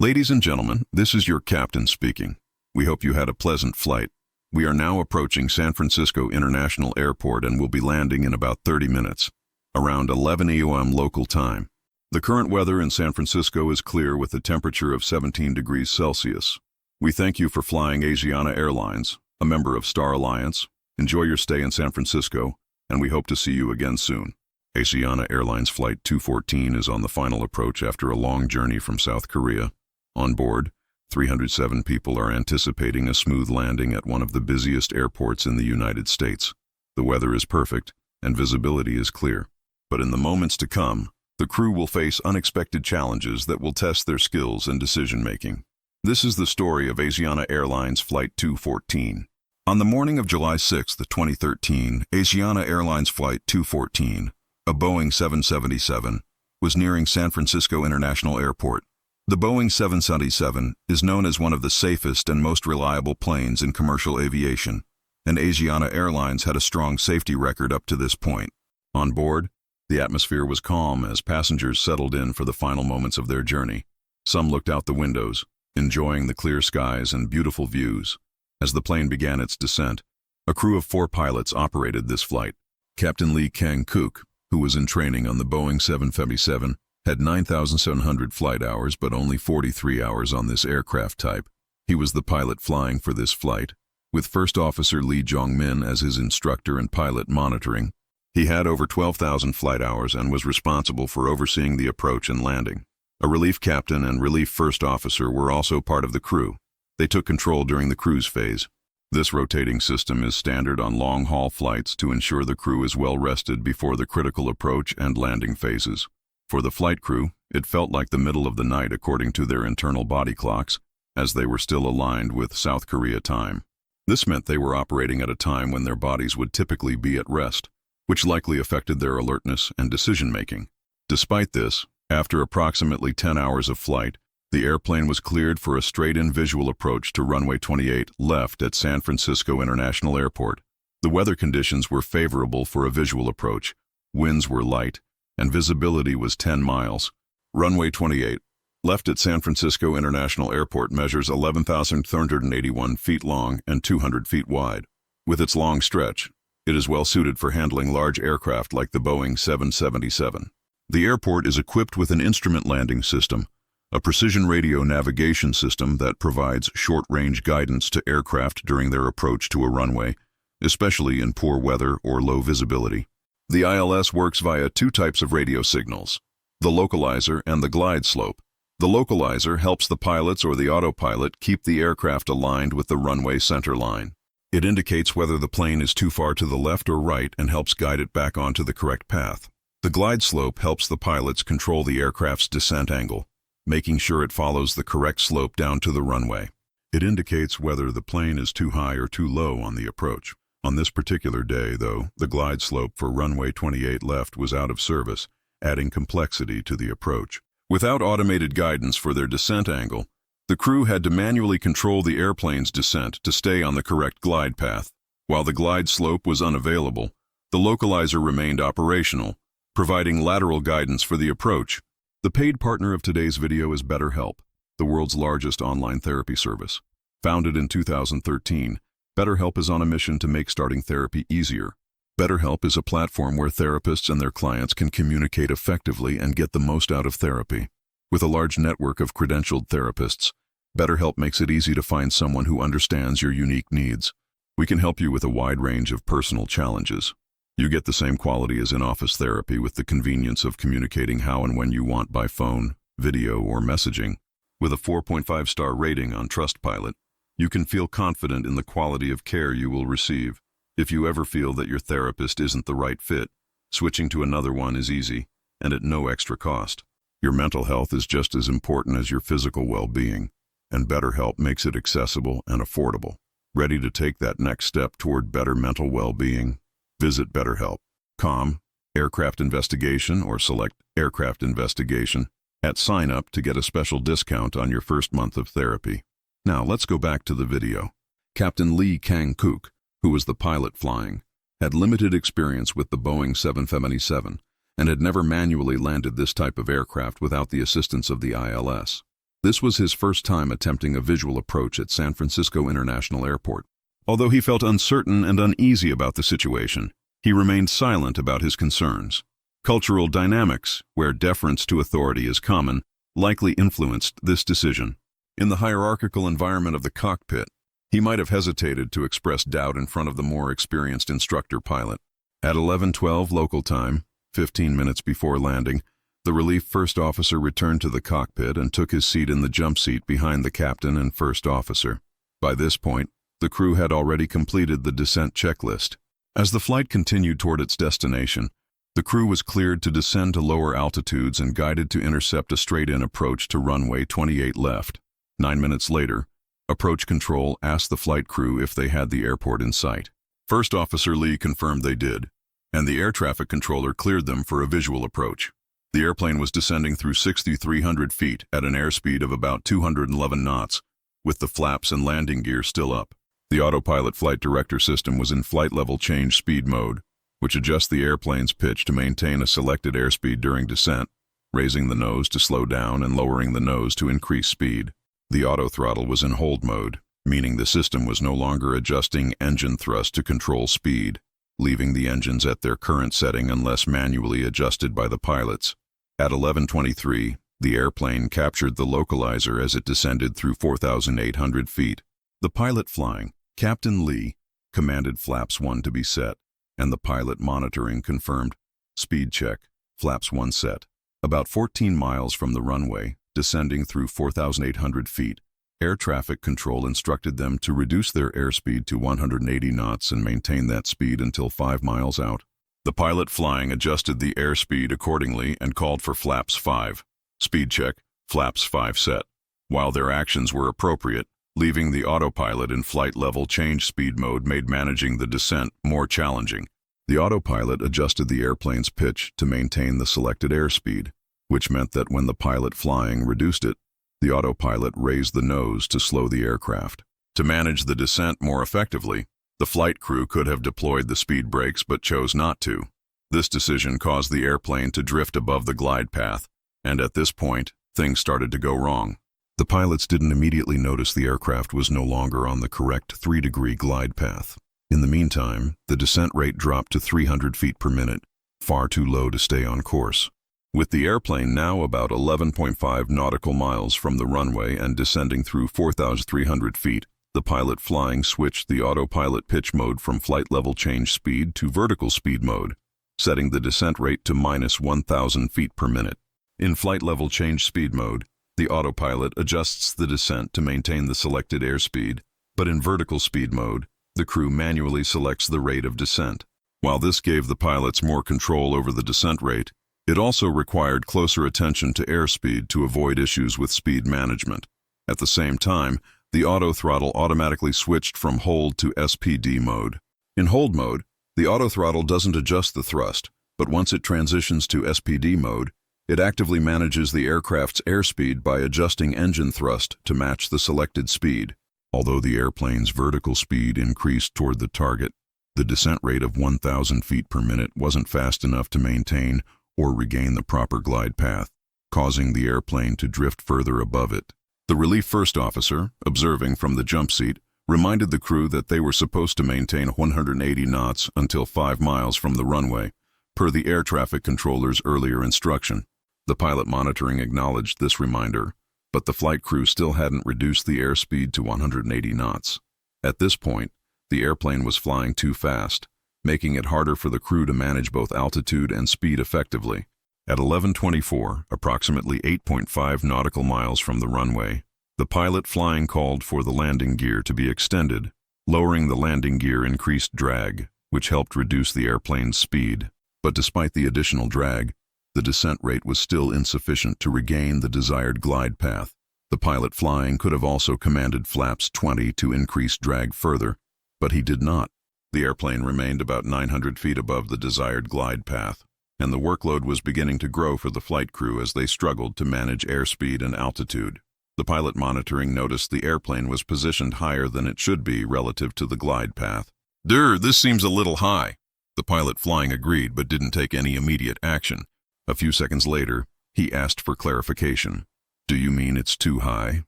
Ladies and gentlemen, this is your captain speaking. We hope you had a pleasant flight. We are now approaching San Francisco International Airport and will be landing in about 30 minutes, around 11 a.m. local time. The current weather in San Francisco is clear with a temperature of 17 degrees Celsius. We thank you for flying Asiana Airlines, a member of Star Alliance. Enjoy your stay in San Francisco, and we hope to see you again soon. Asiana Airlines Flight 214 is on the final approach after a long journey from South Korea. On board, 307 people are anticipating a smooth landing at one of the busiest airports in the United States. The weather is perfect, and visibility is clear. But in the moments to come, the crew will face unexpected challenges that will test their skills and decision-making. This is the story of Asiana Airlines Flight 214. On the morning of July 6, 2013, Asiana Airlines Flight 214, a Boeing 777, was nearing San Francisco International Airport. The Boeing 777 is known as one of the safest and most reliable planes in commercial aviation, and Asiana Airlines had a strong safety record up to this point. On board, the atmosphere was calm as passengers settled in for the final moments of their journey. Some looked out the windows, enjoying the clear skies and beautiful views. As the plane began its descent, a crew of 4 pilots operated this flight. Captain Lee Kang-kook, who was in training on the Boeing 777, had 9,700 flight hours but only 43 hours on this aircraft type. He was the pilot flying for this flight, with First Officer Lee Jong-min as his instructor and pilot monitoring. He had over 12,000 flight hours and was responsible for overseeing the approach and landing. A relief captain and relief first officer were also part of the crew. They took control during the cruise phase. This rotating system is standard on long-haul flights to ensure the crew is well rested before the critical approach and landing phases. For the flight crew, it felt like the middle of the night according to their internal body clocks, as they were still aligned with South Korea time. This meant they were operating at a time when their bodies would typically be at rest, which likely affected their alertness and decision-making. Despite this, after approximately 10 hours of flight, the airplane was cleared for a straight-in visual approach to runway 28 left at San Francisco International Airport. The weather conditions were favorable for a visual approach, winds were light, and visibility was 10 miles. Runway 28, left at San Francisco International Airport, measures 11,381 feet long and 200 feet wide. With its long stretch, it is well suited for handling large aircraft like the Boeing 777. The airport is equipped with an instrument landing system, a precision radio navigation system that provides short-range guidance to aircraft during their approach to a runway, especially in poor weather or low visibility. The ILS works via 2 types of radio signals, the localizer and the glide slope. The localizer helps the pilots or the autopilot keep the aircraft aligned with the runway center line. It indicates whether the plane is too far to the left or right and helps guide it back onto the correct path. The glide slope helps the pilots control the aircraft's descent angle, making sure it follows the correct slope down to the runway. It indicates whether the plane is too high or too low on the approach. On this particular day, though, the glide slope for runway 28 left was out of service, adding complexity to the approach. Without automated guidance for their descent angle, the crew had to manually control the airplane's descent to stay on the correct glide path. While the glide slope was unavailable, the localizer remained operational, providing lateral guidance for the approach. The paid partner of today's video is BetterHelp, the world's largest online therapy service. Founded in 2013, BetterHelp is on a mission to make starting therapy easier. BetterHelp is a platform where therapists and their clients can communicate effectively and get the most out of therapy. With a large network of credentialed therapists, BetterHelp makes it easy to find someone who understands your unique needs. We can help you with a wide range of personal challenges. You get the same quality as in-office therapy with the convenience of communicating how and when you want by phone, video, or messaging. With a 4.5-star rating on Trustpilot, you can feel confident in the quality of care you will receive. If you ever feel that your therapist isn't the right fit, switching to another one is easy and at no extra cost. Your mental health is just as important as your physical well-being, and BetterHelp makes it accessible and affordable. Ready to take that next step toward better mental well-being? Visit BetterHelp.com, Aircraft Investigation, or select Aircraft Investigation at sign up to get a special discount on your first month of therapy. Now let's go back to the video. Captain Lee Kang-kook, who was the pilot flying, had limited experience with the Boeing 777 and had never manually landed this type of aircraft without the assistance of the ILS. This was his first time attempting a visual approach at San Francisco International Airport. Although he felt uncertain and uneasy about the situation, he remained silent about his concerns. Cultural dynamics, where deference to authority is common, likely influenced this decision. In the hierarchical environment of the cockpit, he might have hesitated to express doubt in front of the more experienced instructor pilot. At 11:12 local time, 15 minutes before landing, the relief first officer returned to the cockpit and took his seat in the jump seat behind the captain and first officer. By this point, the crew had already completed the descent checklist. As the flight continued toward its destination, the crew was cleared to descend to lower altitudes and guided to intercept a straight-in approach to runway 28 left. 9 minutes later, approach control asked the flight crew if they had the airport in sight. First Officer Lee confirmed they did, and the air traffic controller cleared them for a visual approach. The airplane was descending through 6,300 feet at an airspeed of about 211 knots, with the flaps and landing gear still up. The autopilot flight director system was in flight level change speed mode, which adjusts the airplane's pitch to maintain a selected airspeed during descent, raising the nose to slow down and lowering the nose to increase speed. The auto throttle was in hold mode, meaning the system was no longer adjusting engine thrust to control speed, leaving the engines at their current setting unless manually adjusted by the pilots. At 11:23, the airplane captured the localizer as it descended through 4,800 feet. The pilot flying, Captain Lee, commanded flaps 1 to be set, and the pilot monitoring confirmed, speed check, flaps 1 set. About 14 miles from the runway, descending through 4,800 feet, air traffic control instructed them to reduce their airspeed to 180 knots and maintain that speed until 5 miles out. The pilot flying adjusted the airspeed accordingly and called for flaps 5. Speed check, flaps 5 set. While their actions were appropriate, leaving the autopilot in flight level change speed mode made managing the descent more challenging. The autopilot adjusted the airplane's pitch to maintain the selected airspeed, which meant that when the pilot flying reduced it, the autopilot raised the nose to slow the aircraft. To manage the descent more effectively, the flight crew could have deployed the speed brakes but chose not to. This decision caused the airplane to drift above the glide path, and at this point, things started to go wrong. The pilots didn't immediately notice the aircraft was no longer on the correct 3-degree glide path. In the meantime, the descent rate dropped to 300 feet per minute, far too low to stay on course. With the airplane now about 11.5 nautical miles from the runway and descending through 4,300 feet, the pilot flying switched the autopilot pitch mode from flight level change speed to vertical speed mode, setting the descent rate to minus 1,000 feet per minute. In flight level change speed mode, the autopilot adjusts the descent to maintain the selected airspeed, but in vertical speed mode, the crew manually selects the rate of descent. While this gave the pilots more control over the descent rate, it also required closer attention to airspeed to avoid issues with speed management. At the same time, the auto throttle automatically switched from hold to SPD mode. In hold mode, the auto throttle doesn't adjust the thrust, but once it transitions to SPD mode, it actively manages the aircraft's airspeed by adjusting engine thrust to match the selected speed. Although the airplane's vertical speed increased toward the target, the descent rate of 1,000 feet per minute wasn't fast enough to maintain or regain the proper glide path, causing the airplane to drift further above it. The relief first officer, observing from the jump seat, reminded the crew that they were supposed to maintain 180 knots until 5 miles from the runway, per the air traffic controller's earlier instruction. The pilot monitoring acknowledged this reminder, but the flight crew still hadn't reduced the airspeed to 180 knots. At this point, the airplane was flying too fast, making it harder for the crew to manage both altitude and speed effectively. At 11:24, approximately 8.5 nautical miles from the runway, the pilot flying called for the landing gear to be extended. Lowering the landing gear increased drag, which helped reduce the airplane's speed. But despite the additional drag, the descent rate was still insufficient to regain the desired glide path. The pilot flying could have also commanded flaps 20 to increase drag further, but he did not. The airplane remained about 900 feet above the desired glide path, and the workload was beginning to grow for the flight crew as they struggled to manage airspeed and altitude. The pilot monitoring noticed the airplane was positioned higher than it should be relative to the glide path. This seems a little high." The pilot flying agreed but didn't take any immediate action. A few seconds later, he asked for clarification. Do you mean it's too high?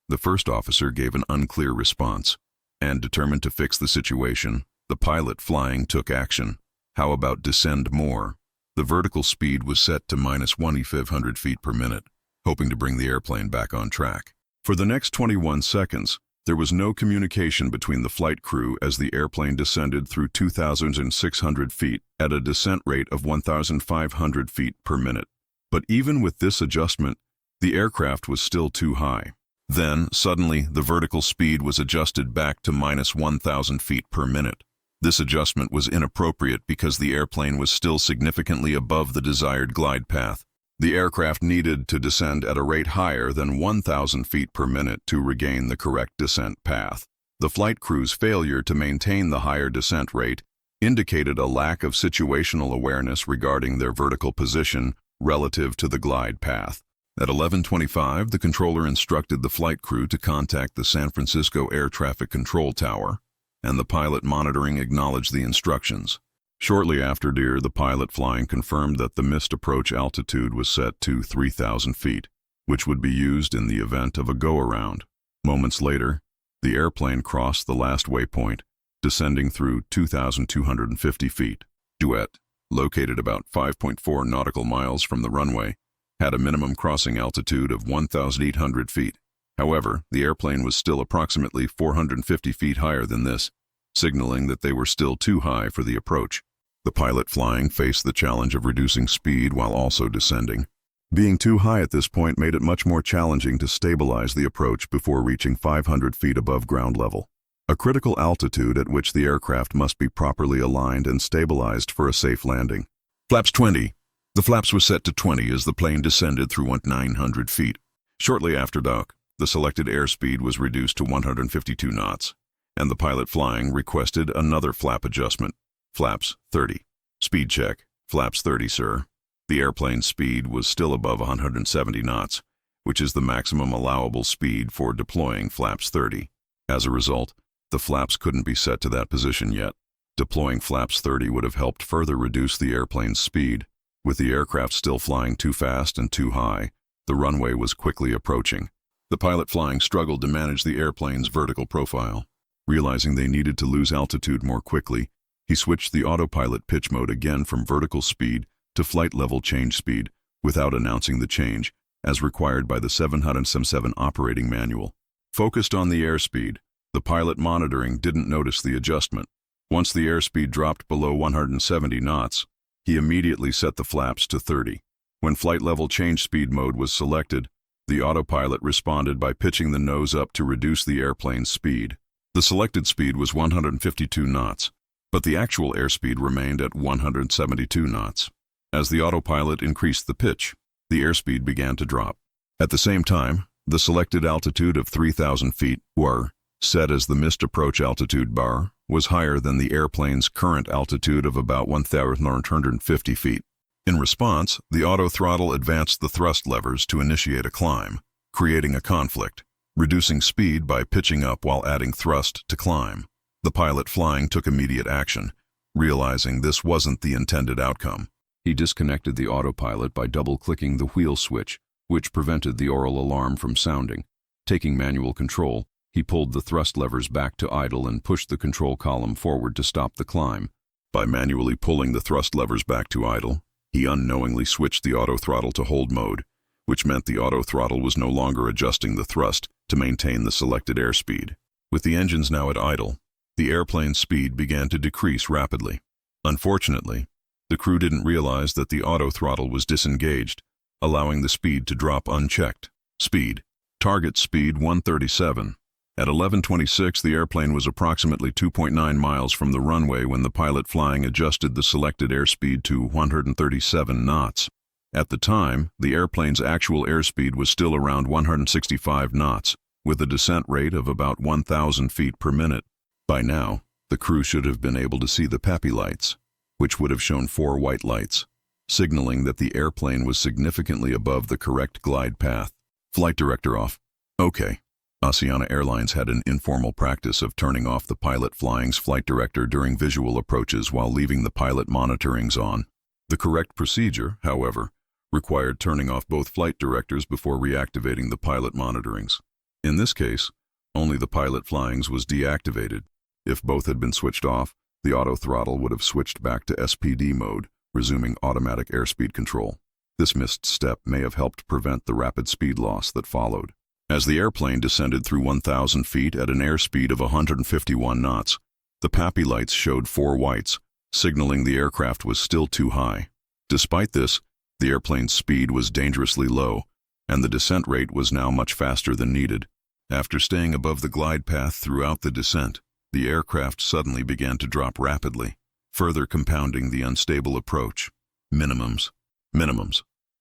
The first officer gave an unclear response, and determined to fix the situation, the pilot flying took action. How about descend more? The vertical speed was set to -1,500 feet per minute, hoping to bring the airplane back on track. For the next 21 seconds, there was no communication between the flight crew as the airplane descended through 2,600 feet at a descent rate of 1,500 feet per minute. But even with this adjustment, the aircraft was still too high. Then, suddenly, the vertical speed was adjusted back to -1,000 feet per minute. This adjustment was inappropriate because the airplane was still significantly above the desired glide path. The aircraft needed to descend at a rate higher than 1,000 feet per minute to regain the correct descent path. The flight crew's failure to maintain the higher descent rate indicated a lack of situational awareness regarding their vertical position relative to the glide path. At 11:25, the controller instructed the flight crew to contact the San Francisco Air Traffic Control Tower, and the pilot monitoring acknowledged the instructions. Shortly after, the pilot flying confirmed that the missed approach altitude was set to 3,000 feet, which would be used in the event of a go-around. Moments later, the airplane crossed the last waypoint, descending through 2,250 feet. Duet, located about 5.4 nautical miles from the runway, had a minimum crossing altitude of 1,800 feet. However, the airplane was still approximately 450 feet higher than this, signaling that they were still too high for the approach. The pilot flying faced the challenge of reducing speed while also descending. Being too high at this point made it much more challenging to stabilize the approach before reaching 500 feet above ground level, a critical altitude at which the aircraft must be properly aligned and stabilized for a safe landing. Flaps 20. The flaps was set to 20 as the plane descended through 900 feet. Shortly after dock, the selected airspeed was reduced to 152 knots, and the pilot flying requested another flap adjustment. Flaps 30. Speed check. Flaps 30, sir. The airplane's speed was still above 170 knots, which is the maximum allowable speed for deploying flaps 30. As a result, the flaps couldn't be set to that position yet. Deploying flaps 30 would have helped further reduce the airplane's speed. With the aircraft still flying too fast and too high, the runway was quickly approaching. The pilot flying struggled to manage the airplane's vertical profile. Realizing they needed to lose altitude more quickly, he switched the autopilot pitch mode again from vertical speed to flight level change speed without announcing the change, as required by the 777 operating manual. Focused on the airspeed, the pilot monitoring didn't notice the adjustment. Once the airspeed dropped below 170 knots, he immediately set the flaps to 30. When flight level change speed mode was selected, the autopilot responded by pitching the nose up to reduce the airplane's speed. The selected speed was 152 knots, but the actual airspeed remained at 172 knots. As the autopilot increased the pitch, the airspeed began to drop. At the same time, the selected altitude of 3,000 feet, or set as the missed approach altitude bar, was higher than the airplane's current altitude of about 1,950 feet. In response, the auto throttle advanced the thrust levers to initiate a climb, creating a conflict, reducing speed by pitching up while adding thrust to climb. The pilot flying took immediate action, realizing this wasn't the intended outcome. He disconnected the autopilot by double-clicking the wheel switch, which prevented the aural alarm from sounding. Taking manual control, he pulled the thrust levers back to idle and pushed the control column forward to stop the climb. By manually pulling the thrust levers back to idle, he unknowingly switched the auto throttle to hold mode, which meant the auto throttle was no longer adjusting the thrust to maintain the selected airspeed. With the engines now at idle, the airplane's speed began to decrease rapidly. Unfortunately, the crew didn't realize that the auto throttle was disengaged, allowing the speed to drop unchecked. Speed. Target speed 137. At 11:26, the airplane was approximately 2.9 miles from the runway when the pilot flying adjusted the selected airspeed to 137 knots. At the time, the airplane's actual airspeed was still around 165 knots, with a descent rate of about 1,000 feet per minute. By now, the crew should have been able to see the PAPI lights, which would have shown 4 white lights, signaling that the airplane was significantly above the correct glide path. Flight director off. Okay. Asiana Airlines had an informal practice of turning off the pilot flying's flight director during visual approaches while leaving the pilot monitorings on. The correct procedure, however, required turning off both flight directors before reactivating the pilot monitorings. In this case, only the pilot flyings was deactivated. If both had been switched off, the auto throttle would have switched back to SPD mode, resuming automatic airspeed control. This missed step may have helped prevent the rapid speed loss that followed. As the airplane descended through 1,000 feet at an airspeed of 151 knots, the PAPI lights showed 4 whites, signaling the aircraft was still too high. Despite this, the airplane's speed was dangerously low, and the descent rate was now much faster than needed. After staying above the glide path throughout the descent, the aircraft suddenly began to drop rapidly, further compounding the unstable approach. Minimums.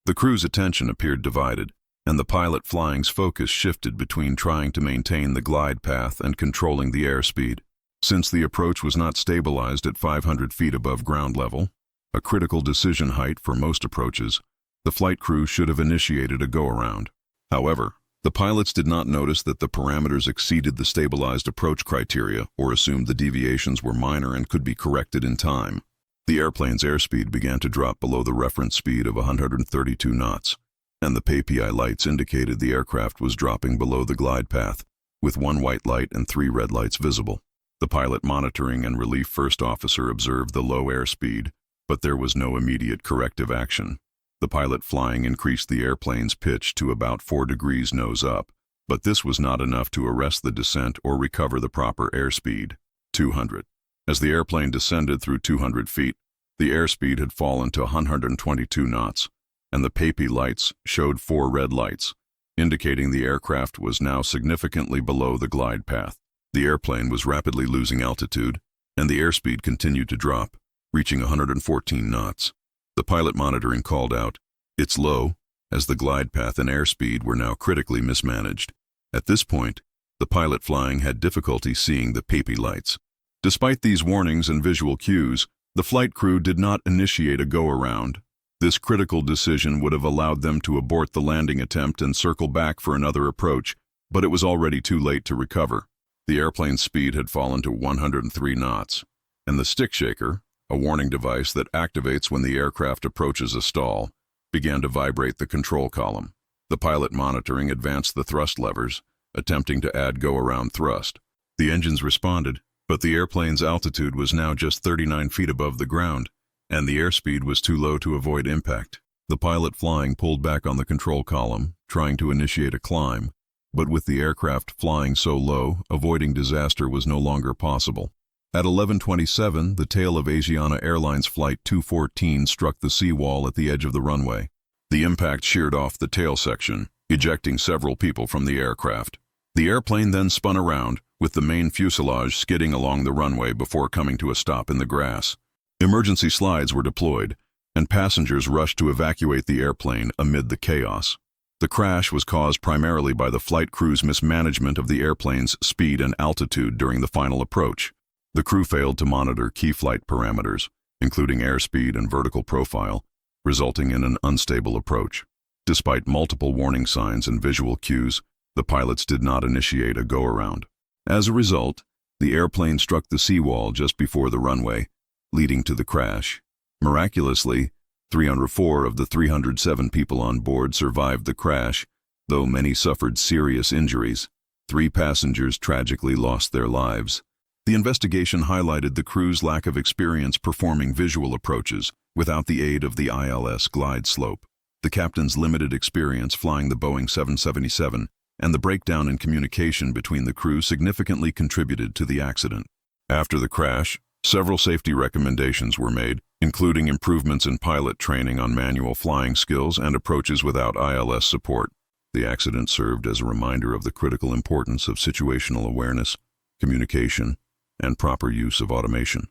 The crew's attention appeared divided, and the pilot flying's focus shifted between trying to maintain the glide path and controlling the airspeed. Since the approach was not stabilized at 500 feet above ground level, a critical decision height for most approaches, the flight crew should have initiated a go-around. However, the pilots did not notice that the parameters exceeded the stabilized approach criteria or assumed the deviations were minor and could be corrected in time. The airplane's airspeed began to drop below the reference speed of 132 knots, and the PAPI lights indicated the aircraft was dropping below the glide path, with 1 white light and 3 red lights visible. The pilot monitoring and relief first officer observed the low airspeed, but there was no immediate corrective action. The pilot flying increased the airplane's pitch to about 4 degrees nose up, but this was not enough to arrest the descent or recover the proper airspeed. 200. As the airplane descended through 200 feet, the airspeed had fallen to 122 knots, and the PAPI lights showed 4 red lights, indicating the aircraft was now significantly below the glide path. The airplane was rapidly losing altitude, and the airspeed continued to drop, reaching 114 knots. The pilot monitoring called out, "It's low," as the glide path and airspeed were now critically mismanaged. At this point, the pilot flying had difficulty seeing the PAPI lights. Despite these warnings and visual cues, the flight crew did not initiate a go-around. This critical decision would have allowed them to abort the landing attempt and circle back for another approach, but it was already too late to recover. The airplane's speed had fallen to 103 knots, and the stick shaker, a warning device that activates when the aircraft approaches a stall, began to vibrate the control column. The pilot monitoring advanced the thrust levers, attempting to add go-around thrust. The engines responded, but the airplane's altitude was now just 39 feet above the ground, and the airspeed was too low to avoid impact. The pilot flying pulled back on the control column, trying to initiate a climb, but with the aircraft flying so low, avoiding disaster was no longer possible. At 11:27, the tail of Asiana Airlines Flight 214 struck the seawall at the edge of the runway. The impact sheared off the tail section, ejecting several people from the aircraft. The airplane then spun around, with the main fuselage skidding along the runway before coming to a stop in the grass. Emergency slides were deployed, and passengers rushed to evacuate the airplane amid the chaos. The crash was caused primarily by the flight crew's mismanagement of the airplane's speed and altitude during the final approach. The crew failed to monitor key flight parameters, including airspeed and vertical profile, resulting in an unstable approach. Despite multiple warning signs and visual cues, the pilots did not initiate a go-around. As a result, the airplane struck the seawall just before the runway, leading to the crash. Miraculously, 304 of the 307 people on board survived the crash, though many suffered serious injuries. 3 passengers tragically lost their lives. The investigation highlighted the crew's lack of experience performing visual approaches without the aid of the ILS glide slope, the captain's limited experience flying the Boeing 777, and the breakdown in communication between the crew significantly contributed to the accident. After the crash, several safety recommendations were made, including improvements in pilot training on manual flying skills and approaches without ILS support. The accident served as a reminder of the critical importance of situational awareness, communication, and proper use of automation.